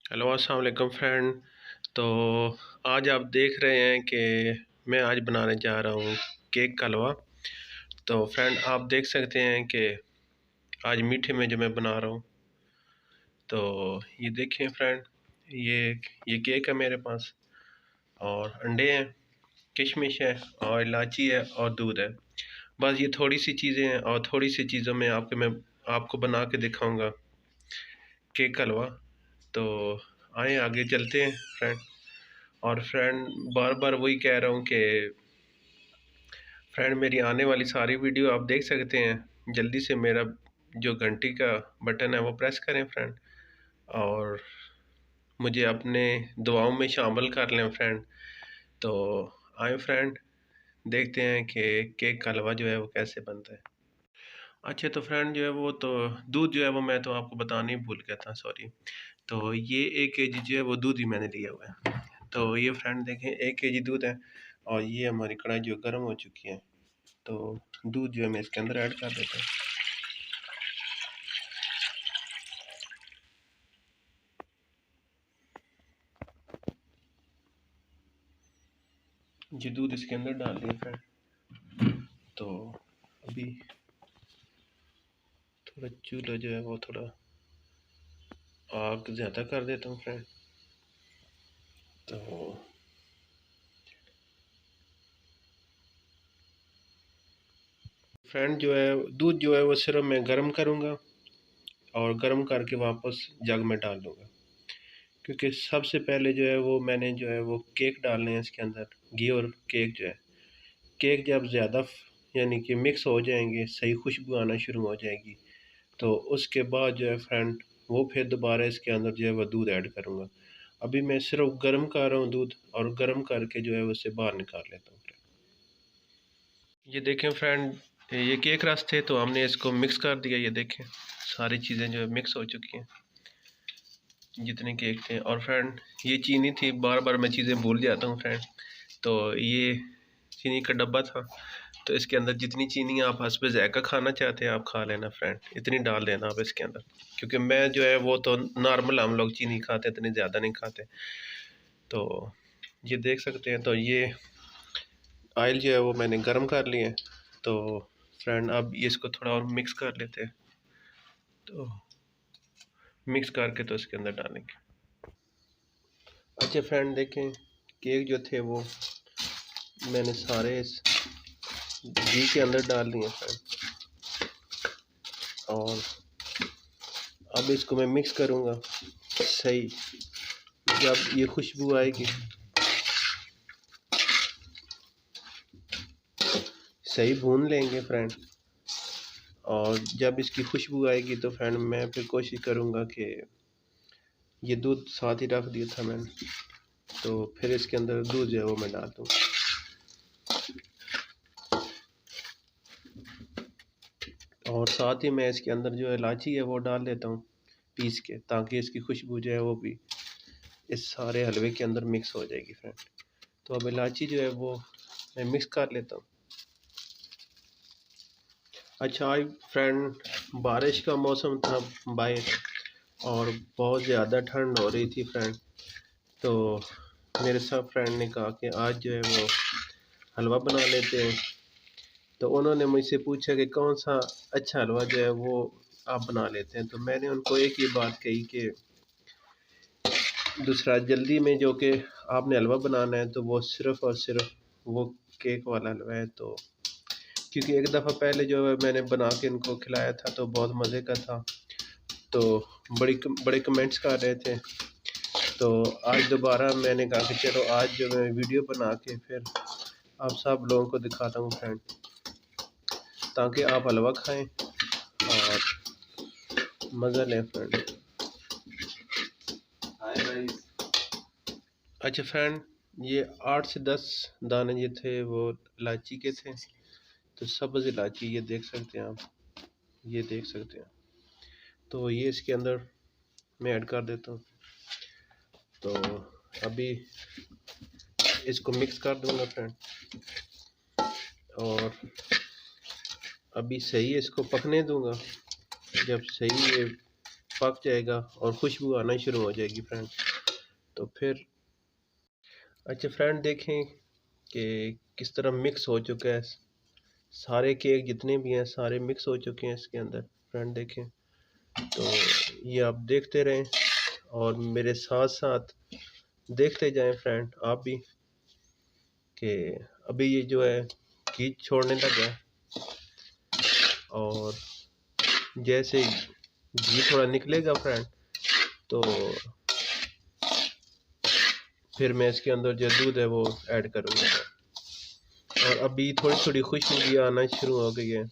Hello अस्सलाम वालेकुम friend. तो आज आप देख रहे हैं कि मैं आज बनाने जा रहा हूँ केक का हलवा। तो फ्रेंड आप देख सकते हैं कि आज मीठे में जो मैं बना रहा हूँ, तो ये देखें फ्रेंड, ये केक है मेरे पास, और अंडे हैं, किशमिश है, और इलायची है, और दूध है। बस ये थोड़ी सी चीज़ें हैं, और थोड़ी सी चीज़ों में मैं आपको बना के दिखाऊँगा केक का हलवा। तो आए आगे चलते हैं फ्रेंड। और फ्रेंड बार बार वही कह रहा हूँ कि फ्रेंड मेरी आने वाली सारी वीडियो आप देख सकते हैं। जल्दी से मेरा जो घंटी का बटन है वो प्रेस करें फ्रेंड, और मुझे अपने दुआओं में शामिल कर लें फ्रेंड। तो आए फ्रेंड, देखते हैं कि केक का हलवा जो है वो कैसे बनता है। अच्छा तो फ्रेंड जो है वो तो दूध जो है वो मैं तो आपको बताने ही भूल गया था, सॉरी। तो ये 1 kg जो है वो दूध ही मैंने लिया हुआ है। तो ये फ्रेंड देखें 1 kg दूध है, और ये हमारी कढ़ाई जो गर्म हो चुकी है। तो दूध जो है मैं इसके अंदर ऐड कर देता हूँ। ये दूध इसके अंदर डाल दिया फ्रेंड। तो अभी थोड़ा चूल्हा जो है वो थोड़ा आग ज़्यादा कर देता हूँ फ्रेंड। तो फ्रेंड जो है दूध जो है वो सिर्फ मैं गर्म करूँगा, और गर्म करके वापस जग में डाल दूँगा। क्योंकि सबसे पहले जो है वो मैंने जो है वो केक डालने हैं इसके अंदर, घी और केक जो है। केक जब ज़्यादा यानी कि मिक्स हो जाएंगे, सही खुशबू आना शुरू हो जाएगी, तो उसके बाद जो है फ्रेंड वो फिर दोबारा इसके अंदर जो है वो दूध ऐड करूँगा। अभी मैं सिर्फ गर्म कर रहा हूँ दूध, और गर्म करके जो है उसे बाहर निकाल लेता हूँ। ये देखें फ्रेंड, ये केक रस थे तो हमने इसको मिक्स कर दिया। ये देखें सारी चीज़ें जो है मिक्स हो चुकी हैं, जितने केक थे। और फ्रेंड ये चीनी थी, बार बार मैं चीज़ें भूल जाता हूँ फ्रेंड। तो ये चीनी का डब्बा था, तो इसके अंदर जितनी चीनी आप हस्बे ज़ायक़ा खाना चाहते हैं आप खा लेना फ्रेंड, इतनी डाल देना आप इसके अंदर। क्योंकि मैं जो है वो तो नॉर्मल हम लोग चीनी खाते, इतनी ज़्यादा नहीं खाते। तो ये देख सकते हैं, तो ये ऑयल जो है वो मैंने गर्म कर लिया है। तो फ्रेंड अब ये इसको थोड़ा और मिक्स कर लेते हैं। तो मिक्स करके तो इसके अंदर डालेंगे। अच्छा फ्रेंड देखें, केक जो थे वो मैंने सारे इस घी के अंदर डाल दिए फ्रेंड, और अब इसको मैं मिक्स करूँगा सही। जब ये खुशबू आएगी, सही भून लेंगे फ्रेंड। और जब इसकी खुशबू आएगी तो फ्रेंड मैं फिर कोशिश करूँगा कि ये दूध साथ ही रख दिया था मैंने, तो फिर इसके अंदर दूध जो है वो मैं डाल दूँ। और साथ ही मैं इसके अंदर जो इलायची है वो डाल देता हूँ पीस के, ताकि इसकी खुशबू जो है वो भी इस सारे हलवे के अंदर मिक्स हो जाएगी फ्रेंड। तो अब इलायची जो है वो मैं मिक्स कर लेता हूँ। अच्छा आज फ्रेंड बारिश का मौसम था बाहर, और बहुत ज़्यादा ठंड हो रही थी फ्रेंड। तो मेरे सब फ्रेंड ने कहा कि आज जो है वो हलवा बना लेते हैं। तो उन्होंने मुझसे पूछा कि कौन सा अच्छा हलवा जो है वो आप बना लेते हैं। तो मैंने उनको एक ही बात कही कि दूसरा जल्दी में जो कि आपने हलवा बनाना है तो वो सिर्फ़ और सिर्फ वो केक वाला हलवा है। तो क्योंकि एक दफ़ा पहले जो है मैंने बना के इनको खिलाया था तो बहुत मज़े का था, तो बड़े कमेंट्स कर रहे थे। तो आज दोबारा मैंने कहा कि चलो आज जो मैं वीडियो बना के फिर आप सब लोगों को दिखाता हूँ फ्रेंड, ताकि आप हलवा खाएं और मज़ा लें फ्रेंड। अच्छा फ्रेंड, ये 8 से 10 दाने ये थे वो इलायची के थे। तो सब्ज़ इलायची ये देख सकते हैं आप, ये देख सकते हैं। तो ये इसके अंदर मैं ऐड कर देता हूँ। तो अभी इसको मिक्स कर दूंगा फ्रेंड, और अभी सही इसको पकने दूंगा। जब सही ये पक जाएगा और खुशबू आना शुरू हो जाएगी फ्रेंड। तो फिर अच्छा फ्रेंड देखें कि किस तरह मिक्स हो चुका है, सारे केक जितने भी हैं सारे मिक्स हो चुके हैं इसके अंदर फ्रेंड देखें। तो ये आप देखते रहें और मेरे साथ साथ देखते जाएं फ्रेंड आप भी, कि अभी ये जो है घी छोड़ने लगा है और जैसे घी थोड़ा निकलेगा फ्रेंड तो फिर मैं इसके अंदर जो दूध है वो ऐड करूँगा। और अभी थोड़ी थोड़ी खुशबू भी आना शुरू हो गई है।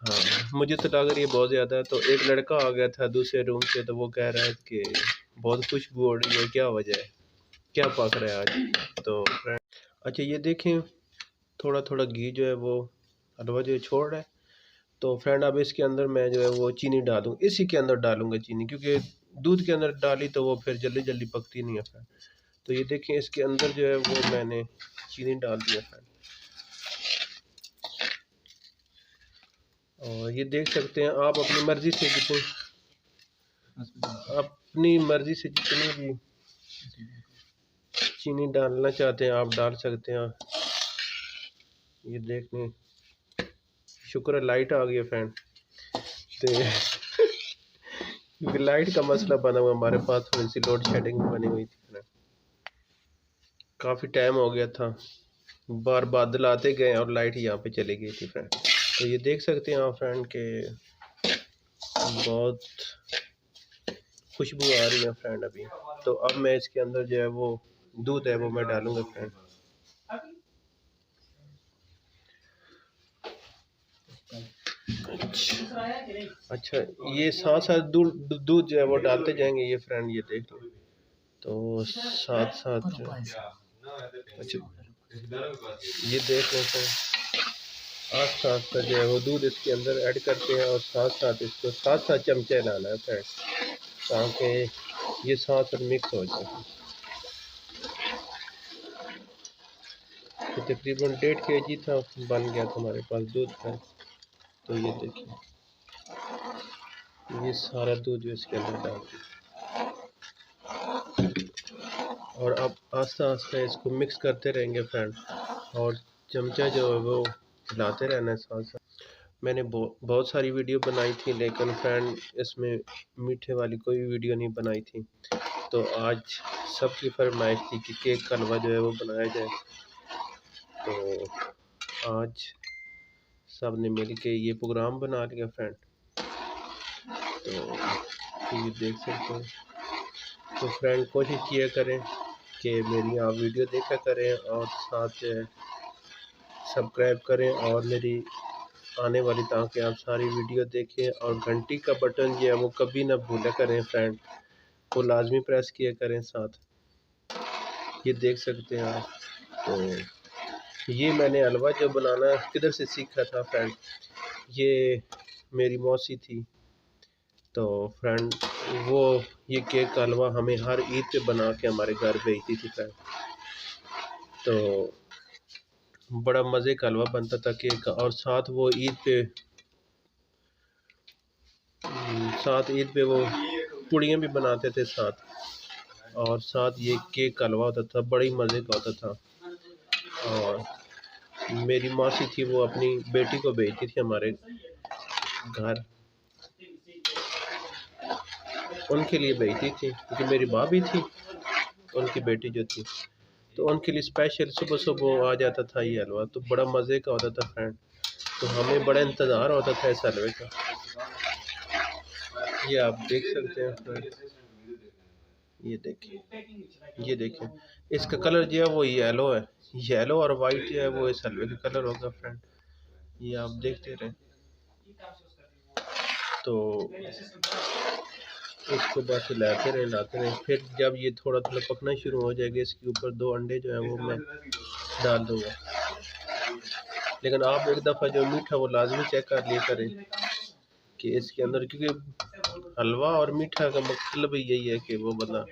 हाँ मुझे तो लग रही है बहुत ज़्यादा। तो एक लड़का आ गया था दूसरे रूम से, तो वो कह रहा है कि बहुत खुशबू हो रही है, क्या वजह है, क्या पक रहा है आज। तो फ्रेंड अच्छा ये देखें थोड़ा थोड़ा घी जो है वो हलवा जो छोड़ रहा है। तो फ्रेंड अब इसके अंदर मैं जो है वो चीनी डालूँ, इसी के अंदर डालूंगा चीनी, क्योंकि दूध के अंदर डाली तो वो फिर जल्दी जल्दी पकती नहीं है फ्रेंड। तो ये देखें इसके अंदर जो है वो मैंने चीनी डाल दिया फ्रेंड। और ये देख सकते हैं आप अपनी मर्ज़ी से जितनी भी चीनी डालना चाहते हैं आप डाल सकते हैं। ये देख लें, शुक्र है लाइट आ गई है फ्रेंड। तो क्योंकि लाइट का मसला बना हुआ हमारे पास, थोड़ी सी लोड शेडिंग बनी हुई थी फ्रेंड, काफ़ी टाइम हो गया था, बार बादल आते गए और लाइट यहाँ पे चली गई थी फ्रेंड। तो ये देख सकते हैं आप फ्रेंड के बहुत खुशबू आ रही है फ्रेंड अभी। तो अब मैं इसके अंदर जो है वो दूध है वो मैं डालूंगा फ्रेंड। अच्छा ये साथ साथ दूध जो है वो डालते जाएंगे ये फ्रेंड, ये देख लो। तो साथ साथ जो अच्छा ये देख लो फ्रेंड, साथ साथ जो है वो दूध इसके अंदर ऐड करते हैं और साथ साथ इसको साथ साथ चमचे लाना है फ्रेंड, ताकि ये साथ साथ मिक्स हो जाए। तो तकरीबन 1.5 kg था बन गया था हमारे पास दूध का। तो ये देखिए ये सारा दूध जो इसके अंदर डाल दिया और अब आस्ता आस्ता इसको मिक्स करते रहेंगे फ्रेंड, और चमचा जो है वो हिलाते रहना है साथ साथ। मैंने बहुत सारी वीडियो बनाई थी, लेकिन फ्रेंड इसमें मीठे वाली कोई वीडियो नहीं बनाई थी। तो आज सबकी फरमाइश थी कि केक का हलवा जो है वो बनाया जाए। तो आज सब ने मिल के ये प्रोग्राम बना लिया फ्रेंड। तो ये देख सकते हैं। तो फ्रेंड कोशिश किया करें कि मेरी आप वीडियो देखा करें और साथ सब्सक्राइब करें और मेरी आने वाली, ताकि आप सारी वीडियो देखें। और घंटी का बटन जो है वो कभी ना भूला करें फ्रेंड, वो लाजमी प्रेस किया करें साथ। ये देख सकते हैं आप। तो ये मैंने हलवा जो बनाना किधर से सीखा था फ्रेंड, ये मेरी मौसी थी। तो फ्रेंड वो ये केक का हलवा हमें हर ईद पे बना के हमारे घर भेजती थी फ्रेंड। तो बड़ा मज़े का हलवा बनता था केक का। और साथ वो ईद पे वो पुड़ियाँ भी बनाते थे साथ, और साथ ये केक का हलवा होता था, बड़ी मज़े का होता था। और मेरी मौसी थी वो अपनी बेटी को भेजती थी हमारे घर, उनके लिए भेजती थी, क्योंकि मेरी भाभी थी उनकी बेटी जो थी, तो उनके लिए स्पेशल सुबह सुबह आ जाता था ये हलवा। तो बड़ा मज़े का होता था फ्रेंड। तो हमें बड़ा इंतज़ार होता था इस हलवे का। ये आप देख सकते हैं फ्रेंड, ये देखिए इसका कलर जो है वो येलो है, येलो और वाइट जो है वो इस हलवे का कलर होगा फ्रेंड। ये आप देखते रहें। तो इसको बस लाते रहें। फिर जब ये थोड़ा थोड़ा पकना शुरू हो जाएगा, इसके ऊपर 2 अंडे जो है वो मैं डाल दूँगा। लेकिन आप एक दफ़ा जो मीठा वो लाजमी चेक कर लिया करें कि इसके अंदर, क्योंकि हलवा और मीठा का मतलब ही यही है कि वो बंदा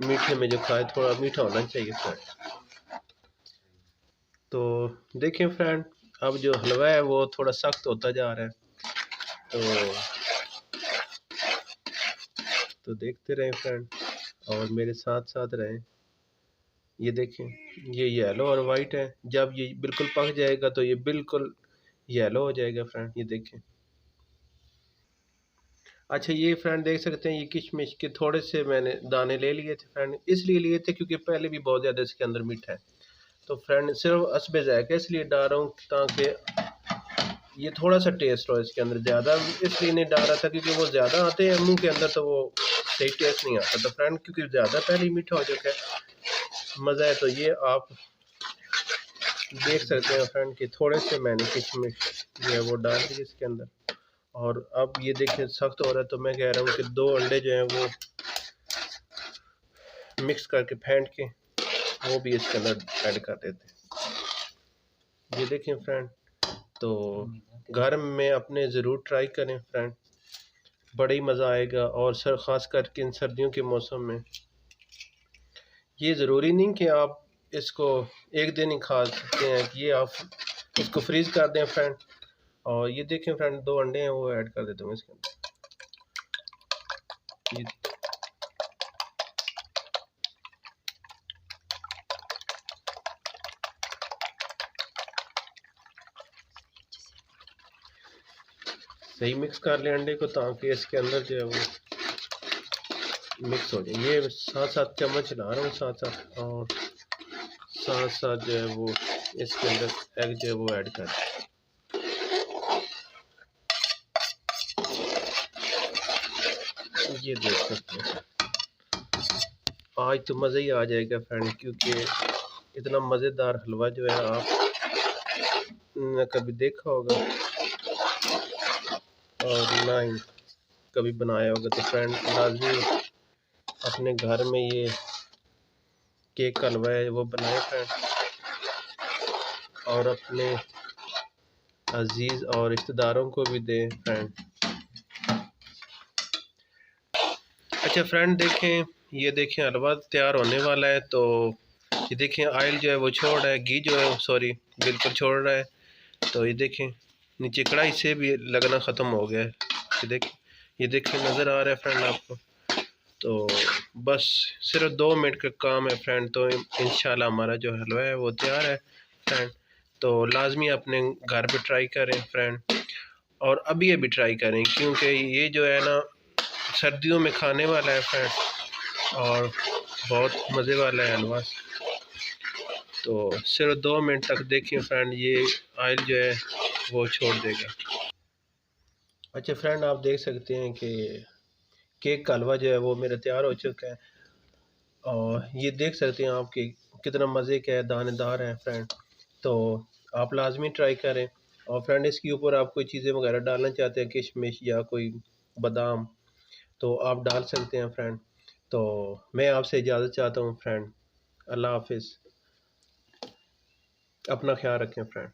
मीठे में जो खाए थोड़ा मीठा होना चाहिए फ्रेंड। तो देखें फ्रेंड, अब जो हलवा है वो थोड़ा सख्त होता जा रहा है। तो तो देखते रहें फ्रेंड और मेरे साथ साथ रहें। ये देखें, ये येलो और वाइट है, जब ये बिल्कुल पक जाएगा तो ये बिल्कुल येलो हो जाएगा फ्रेंड। ये देखें। अच्छा ये फ्रेंड देख सकते हैं, ये किशमिश के थोड़े से मैंने दाने ले लिए थे फ्रेंड, इसलिए लिए थे क्योंकि पहले भी बहुत ज़्यादा इसके अंदर मीठा है। तो फ्रेंड सिर्फ हस्बे ज़ायक़ा इसलिए डाल रहा हूँ ताकि ये थोड़ा सा टेस्ट हो इसके अंदर। ज़्यादा इसलिए नहीं डाल रहा था क्योंकि वो ज़्यादा आते हैं मुंह के अंदर तो वो सही टेस्ट नहीं आता। तो फ्रेंड क्योंकि ज़्यादा पहले ही मीठा हो चुका है, मज़ा है। तो ये आप देख सकते हैं फ्रेंड कि थोड़े से मैंने किशमिश जो है वो डाल दी इसके अंदर। और अब ये देखिए सख्त हो रहा है, तो मैं कह रहा हूँ कि 2 अंडे जो हैं वो मिक्स करके फेंट के वो भी इसके अंदर ऐड कर देते हैं। ये देखें फ्रेंड, तो घर में अपने ज़रूर ट्राई करें फ्रेंड, बड़ा ही मज़ा आएगा। और ख़ास करके इन सर्दियों के मौसम में ये ज़रूरी नहीं कि आप इसको एक दिन ही खा सकते हैं, कि ये आप इसको फ्रीज़ कर दें फ्रेंड। और ये देखें फ्रेंड, 2 अंडे हैं वो ऐड कर देता हूँ इसके अंदर। ये सही मिक्स कर लें अंडे को ताकि इसके अंदर जो है वो मिक्स हो जाए। ये साथ साथ चम्मच चला रहा हूँ साथ साथ, और साथ साथ जो है वो इसके अंदर एग जो है वो ऐड कर। ये देख सकते हैं, आज तो मज़ा ही आ जाएगा फ्रेंड, क्योंकि इतना मज़ेदार हलवा जो है आप न कभी देखा होगा और ना ही कभी बनाया होगा। तो फ्रेंड लाजमी अपने घर में ये केक का हलवा है वो बनाए फ्रेंड, और अपने अजीज़ और रिश्तेदारों को भी दें फ्रेंड। अच्छा फ्रेंड देखें, ये देखें हलवा तैयार होने वाला है। तो ये देखें ऑयल जो है वो छोड़ रहा है, घी जो है सॉरी बिल्कुल छोड़ रहा है। तो ये देखें नीचे कढ़ाई से भी लगना ख़त्म हो गया है। ये देखें नज़र आ रहा है फ्रेंड आपको। तो बस सिर्फ 2 मिनट का काम है फ्रेंड, तो इंशाल्लाह हमारा जो हलवा है वो तैयार है फ्रेंड। तो लाजमी अपने घर पे ट्राई करें फ्रेंड, और अभी अभी ट्राई करें, क्योंकि ये जो है ना सर्दियों में खाने वाला है फ्रेंड, और बहुत मज़े वाला है हलवा। तो सिर्फ 2 मिनट तक देखिए फ्रेंड, ये ऑयल जो है वो छोड़ देगा। अच्छा फ्रेंड आप देख सकते हैं कि केक का हलवा जो है वो मेरा तैयार हो चुका है, और ये देख सकते हैं आप कि कितना मज़े का है, दानेदार है फ्रेंड। तो आप लाजमी ट्राई करें। और फ्रेंड इसके ऊपर आप कोई चीज़ें वगैरह डालना चाहते हैं, किशमिश या कोई बादाम, तो आप डाल सकते हैं फ्रेंड। तो मैं आपसे इजाज़त चाहता हूँ फ्रेंड। अल्लाह हाफिज़, अपना ख्याल रखें फ्रेंड।